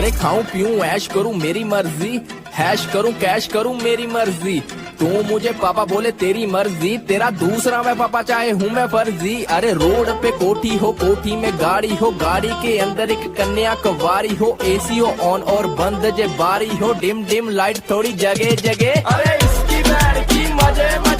अरे खाऊं पीऊं ऐश करूं मेरी मर्जी, हैश करूं कैश करूं मेरी मर्जी। तू मुझे पापा बोले तेरी मर्जी, तेरा दूसरा मैं पापा चाहे हूँ मैं फर्जी। अरे रोड पे कोठी हो, कोठी में गाड़ी हो, गाड़ी के अंदर एक कन्या कवारी हो, एसी हो ऑन और बंद जे बारी हो, डिम डिम लाइट थोड़ी जगह जगह। अरे इसकी बैड की मजे